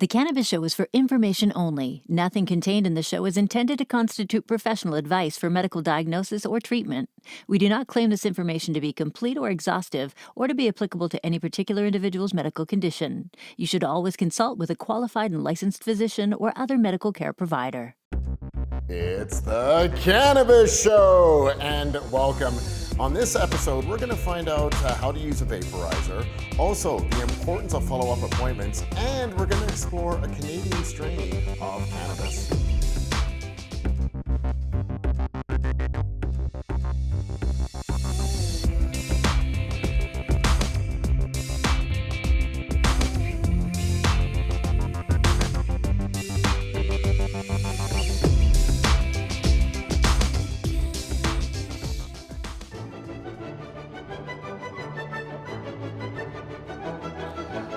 The Cannabis Show is for information only. Nothing contained in the show is intended to constitute professional advice for medical diagnosis or treatment. We do not claim this information to be complete or exhaustive or to be applicable to any particular individual's medical condition. You should always consult with a qualified and licensed physician or other medical care provider. It's the Cannabis Show, and welcome. On this episode, we're going to find out how to use a vaporizer, also the importance of follow-up appointments, and we're going to explore a Canadian strain of cannabis.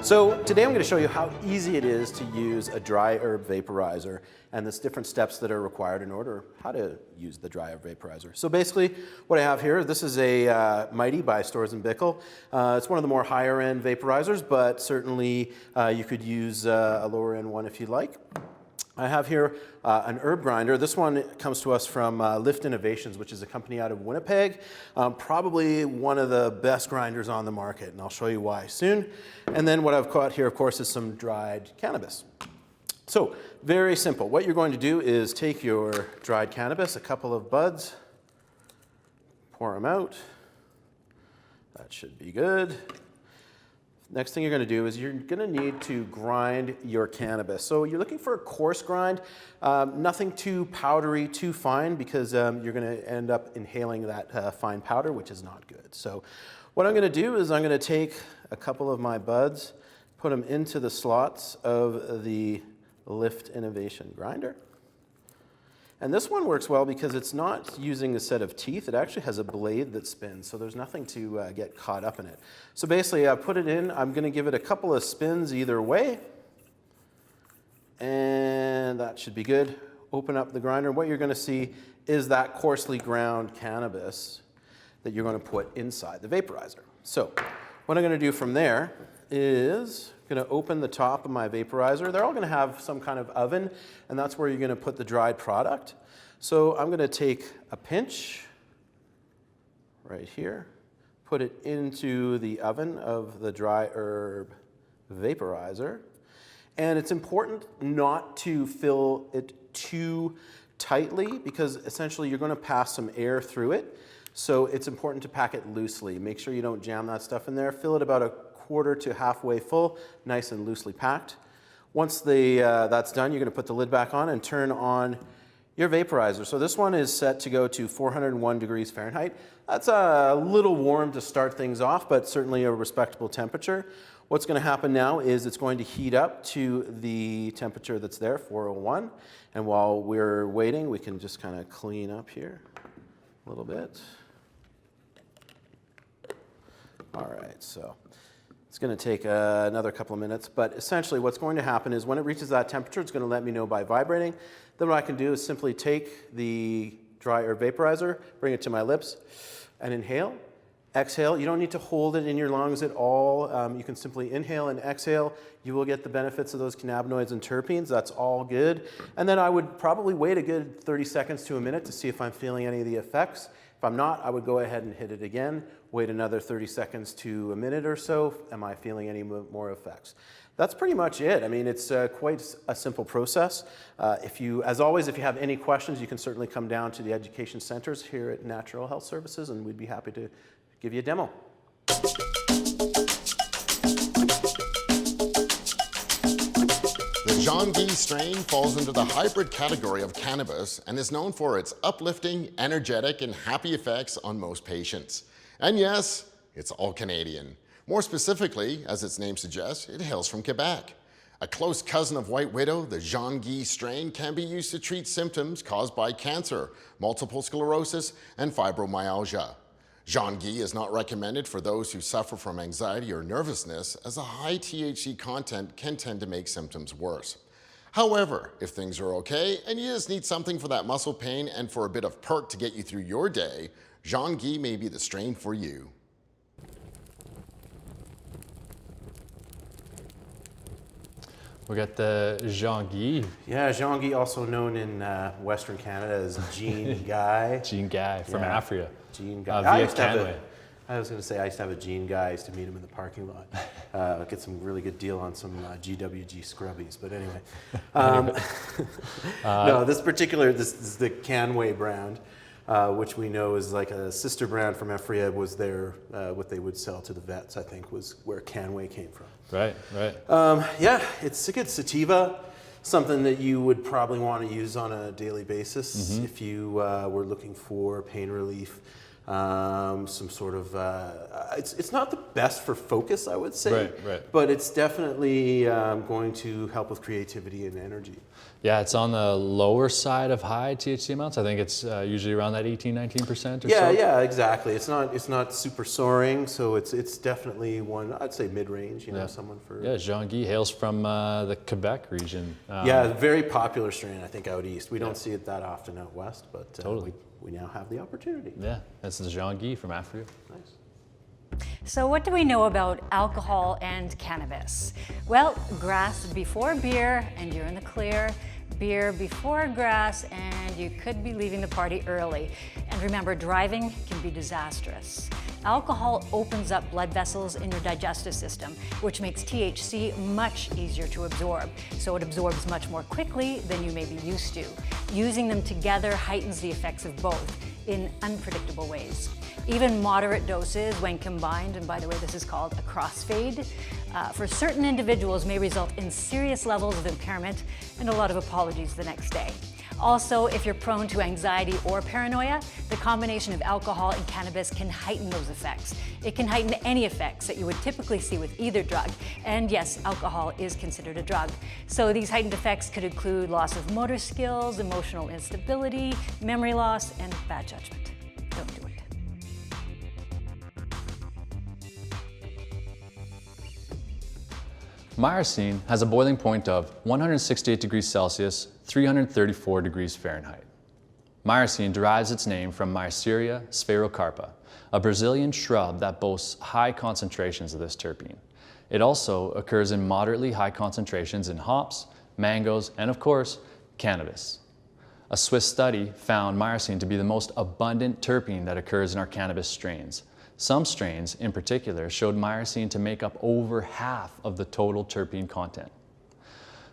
So today I'm going to show you how easy it is to use a dry herb vaporizer and the different steps that are required in order how to use the dry herb vaporizer. So basically what I have here, this is a Mighty by Storz & Bickel. It's one of the more higher end vaporizers, but certainly you could use a lower end one if you like. I have here an herb grinder. This one comes to us from Lift Innovations, which is a company out of Winnipeg. Probably one of the best grinders on the market, and I'll show you why soon. And then what I've got here, of course, is some dried cannabis. So very simple. What you're going to do is take your dried cannabis, a couple of buds, pour them out. That should be good. Next thing you're going to do is you're going to need to grind your cannabis. So you're looking for a coarse grind, nothing too powdery, too fine, because you're going to end up inhaling that fine powder, which is not good. So what I'm going to do is I'm going to take a couple of my buds, put them into the slots of the Lift Innovation grinder. And this one works well because it's not using a set of teeth. It actually has a blade that spins, so there's nothing to get caught up in it. So basically, I put it in. I'm going to give it a couple of spins either way, and that should be good. Open up the grinder. What you're going to see is that coarsely ground cannabis that you're going to put inside the vaporizer. So what I'm going to do from there is going to open the top of my vaporizer. They're all going to have some kind of oven, and that's where you're going to put the dried product. So I'm going to take a pinch right here, put it into the oven of the dry herb vaporizer. And it's important not to fill it too tightly because essentially you're going to pass some air through it. So it's important to pack it loosely. Make sure you don't jam that stuff in there. Fill it about a quarter to halfway full, nice and loosely packed. Once that's done, you're going to put the lid back on and turn on your vaporizer. So this one is set to go to 401 degrees Fahrenheit. That's a little warm to start things off, but certainly a respectable temperature. What's going to happen now is it's going to heat up to the temperature that's there, 401. And while we're waiting, we can just kind of clean up here a little bit. All right, so it's going to take another couple of minutes, but essentially what's going to happen is when it reaches that temperature, it's going to let me know by vibrating. Then what I can do is simply take the dry herb vaporizer, bring it to my lips, and inhale, exhale. You don't need to hold it in your lungs at all. You can simply inhale and exhale. You will get the benefits of those cannabinoids and terpenes. That's all good. And then I would probably wait a good 30 seconds to a minute to see if I'm feeling any of the effects. If I'm not, I would go ahead and hit it again, wait another 30 seconds to a minute or so. Am I feeling any more effects? That's pretty much it. I mean, it's quite a simple process. As always, if you have any questions, you can certainly come down to the education centers here at Natural Health Services, and we'd be happy to give you a demo. The Jean Guy strain falls into the hybrid category of cannabis and is known for its uplifting, energetic, and happy effects on most patients. And yes, it's all Canadian. More specifically, as its name suggests, it hails from Quebec. A close cousin of White Widow, the Jean Guy strain can be used to treat symptoms caused by cancer, multiple sclerosis, and fibromyalgia. Jean Guy is not recommended for those who suffer from anxiety or nervousness, as a high THC content can tend to make symptoms worse. However, if things are okay and you just need something for that muscle pain and for a bit of perk to get you through your day, Jean Guy may be the strain for you. We got the Jean-Guy. Yeah, Jean-Guy, also known in Western Canada as Jean Guy. Jean Guy from Africa. Jean Guy. Via Canway. I was going to say I used to have a Jean Guy. I used to meet him in the parking lot. Get some really good deal on some GWG scrubbies. But anyway, no, this is the Canway brand, which we know is like a sister brand from Ephria. Was their what they would sell to the vets? I think was where Canway came from. Right. Yeah, it's a good sativa. Something that you would probably want to use on a daily basis if you were looking for pain relief. Some sort of, it's not the best for focus, I would say, right. But it's definitely going to help with creativity and energy. Yeah, it's on the lower side of high THC amounts. I think it's usually around that 18-19% or so. Yeah, exactly. It's not super soaring, so it's definitely one, I'd say mid-range, someone for... Yeah, Jean-Guy hails from the Quebec region. Yeah, very popular strain, I think, out east. We don't see it that often out west, but totally. We now have the opportunity. Yeah, that's the Jean-Guy from Africa. Nice. So what do we know about alcohol and cannabis? Well, grass before beer and you're in the clear, beer before grass and you could be leaving the party early. And remember, driving can be disastrous. Alcohol opens up blood vessels in your digestive system, which makes THC much easier to absorb. So it absorbs much more quickly than you may be used to. Using them together heightens the effects of both in unpredictable ways. Even moderate doses, when combined, and by the way, this is called a crossfade, for certain individuals may result in serious levels of impairment and a lot of apologies the next day. Also, if you're prone to anxiety or paranoia, the combination of alcohol and cannabis can heighten those effects. It can heighten any effects that you would typically see with either drug. And yes, alcohol is considered a drug. So these heightened effects could include loss of motor skills, emotional instability, memory loss, and bad judgment. Don't do it. Meyerson has a boiling point of 168 degrees Celsius, 334 degrees Fahrenheit. Meyerson derives its name from Meyersseria sphaerocarpa, a Brazilian shrub that boasts high concentrations of this terpene. It also occurs in moderately high concentrations in hops, mangoes, and of course, cannabis. A Swiss study found Meyerson to be the most abundant terpene that occurs in our cannabis strains. Some strains, in particular, showed Meyerson to make up over half of the total terpene content.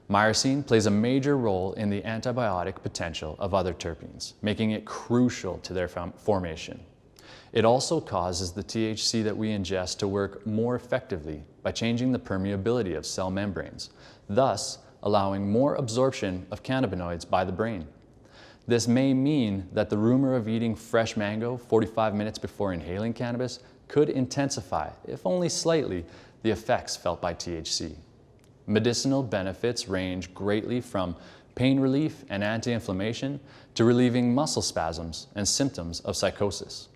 Meyerson plays a major role in the antibiotic potential of other terpenes, making it crucial to their formation. It also causes the THC that we ingest to work more effectively by changing the permeability of cell membranes, thus allowing more absorption of cannabinoids by the brain. This may mean that the rumor of eating fresh mango 45 minutes before inhaling cannabis could intensify, if only slightly, the effects felt by THC. Medicinal benefits range greatly from pain relief and anti-inflammation to relieving muscle spasms and symptoms of psychosis.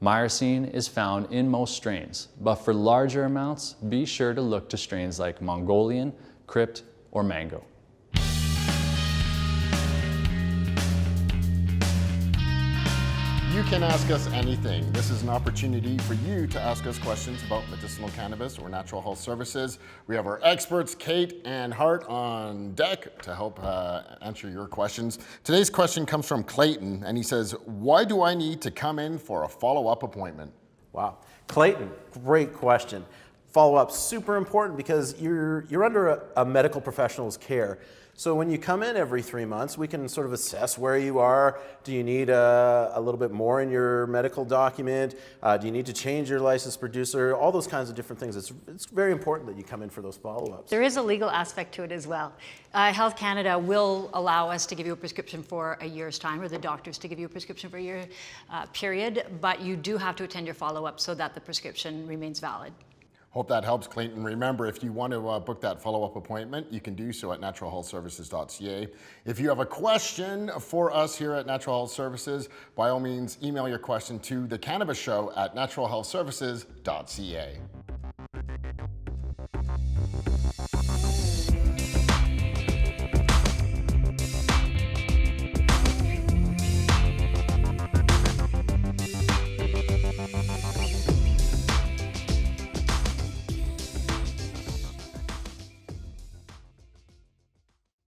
Meyerson is found in most strains, but for larger amounts, be sure to look to strains like Mongolian, Crypt, or Mango. You can ask us anything. This is an opportunity for you to ask us questions about medicinal cannabis or natural health services. We have our experts, Kate and Hart, on deck to help answer your questions. Today's question comes from Clayton, and he says, why do I need to come in for a follow-up appointment? Wow. Clayton, great question. Follow-up, super important because you're under a medical professional's care. So when you come in every 3 months, we can sort of assess where you are. Do you need a little bit more in your medical document? Do you need to change your licensed producer? All those kinds of different things. It's very important that you come in for those follow-ups. There is a legal aspect to it as well. Health Canada will allow us to give you a prescription for a year's time, or the doctors to give you a prescription for a year period, but you do have to attend your follow-up so that the prescription remains valid. Hope that helps, Clayton. Remember, if you want to book that follow-up appointment, you can do so at naturalhealthservices.ca. If you have a question for us here at Natural Health Services, by all means, email your question to the Cannabis Show at naturalhealthservices.ca.